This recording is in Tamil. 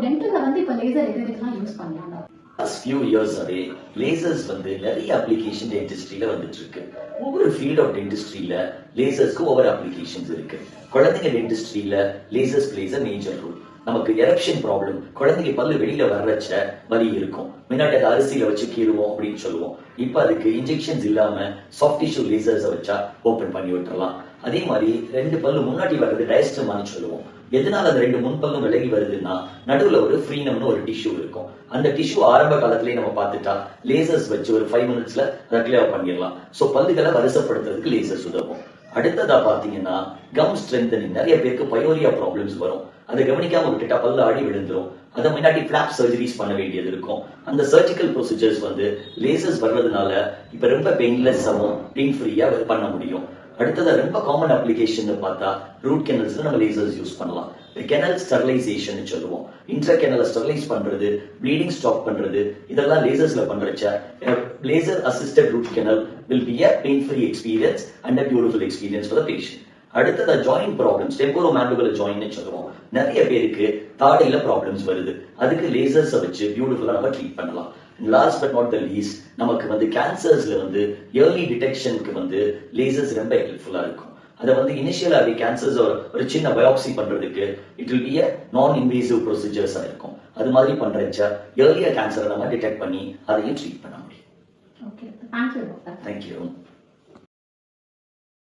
டென்டல்ல வந்து இப்ப லேசர் எதுக்கெல்லாம் யூஸ் பண்ணலாம்? Last few years away, lasers வந்து நிறைய அப்ளிகேஷன் டென்டிஸ்ட்ரியில வந்துட்டு இருக்கு. ஒவ்வொரு ஃபீல்ட் ஆஃப் டென்டிஸ்ட்ரியில லேசர்ஸ்க்கு ஒவ்வொரு அப்ளிகேஷன்ஸ் இருக்கு. குழந்தைங்க டென்டிஸ்ட்ரியில lasers plays a major role. நமக்கு எரப்ஷன் ப்ராப்ளம், குழந்தைங்க பல்லு வெளியில வர்றச்ச வலி இருக்கும். முன்னாடி அது அரிசியில வச்சு கீறுவோம் அப்படின்னு சொல்லுவோம். இப்ப அதுக்கு இன்ஜெக்ஷன்ஸ் இல்லாம சாஃப்ட் டிஷ்யூ லேசர்ஸ் வச்சா ஓபன் பண்ணி விட்டுறலாம். அதே மாதிரி 2 பல்லு முன்னாடி வர்றது டயஸ்டமான்னு சொல்லுவோம். எதனால அந்த 2 முன் பல்லும் விலகி வருதுன்னா நடுவுல ஒரு ஃப்ரீனம்னு ஒரு டிஷ்யூ இருக்கும். அந்த டிஷ்யூ ஆரம்ப காலத்திலேயே நம்ம பார்த்துட்டா லேசர்ஸ் வச்சு ஒரு 5 மினிட்ஸ்ல அதை கிளியர் பண்ணிடலாம். சோ பல்லுகளை வரிசைப்படுத்துறதுக்கு லேசர்ஸ் உதவும். அடுத்ததா பாத்தீங்கன்னா கம் ஸ்ட்ரென்தனிங். நிறைய பேருக்கு பயோரியா ப்ராப்ளம்ஸ் வரும். அதை கவனிக்காம விட்டுட்டா பல்லு ஆடி விழுந்துரும். அதை முன்னாடி பிளாப் சர்ஜரிஸ் பண்ண வேண்டியது இருக்கும். அந்த சர்ஜிக்கல் ப்ரொசீஜர்ஸ் வந்து லேசர்ஸ் வர்றதுனால இப்ப ரொம்ப பெயின்லெஸ்ஸாவும் பெயின் ஃப்ரீயா பண்ண முடியும். அடுத்தது ரொம்ப காமன் அப்ளிகேஷன் பார்த்தா ரூட் கெனல்ஸ்ல நம்ம லேசர்ஸ் யூஸ் பண்ணலாம். கெனல் ஸ்டெரிலைசேஷன் சொல்லுவோம். இன்ட்ரா கெனலை ஸ்டெரிலைஸ் பண்றது, ப்ளீடிங் ஸ்டாப் பண்றது, இதெல்லாம் லேசர்ஸ்ல பண்றச்ச laser assisted root canal will be a pain free experience and a beautiful experience for the patient. அடுத்தது ஜாயிண்ட் ப்ராப்ளம்ஸ், டெம்போரோமாண்டிபுலர் ஜாயின்ட்னு சொல்லுவோம். நிறைய பேருக்கு தாடையில ப்ராப்ளம்ஸ் வருது. அதுக்கு லேசர்ஸ் வச்சு பியூட்டிஃபுல்லா நம்ம ட்ரீட் பண்ணலாம். Last but not the least, நமக்கு வந்து கேன்சர்ஸ்ல வந்து ஏர்லி டிடெக்ஷனுக்கு வந்து லேசர்ஸ் ரொம்ப ஹெல்ப்ஃபுல்லா இருக்கும். அதை வந்து இனிஷியலாவே கேன்சர்ஸ் ஒரு சின்ன பயாப்சி பண்றதுக்கு இட் வில் பி a நான் இன்வேசிவ் ப்ரொசீஜர்ஸா இருக்கும். அது மாதிரி பண்றச்ச ஏர்லியா கேன்சரை நம்ம டிடெக்ட் பண்ணி அதையும் ட்ரீட் பண்ண முடியும். Okay, thank you doctor. தேங்க்யூ.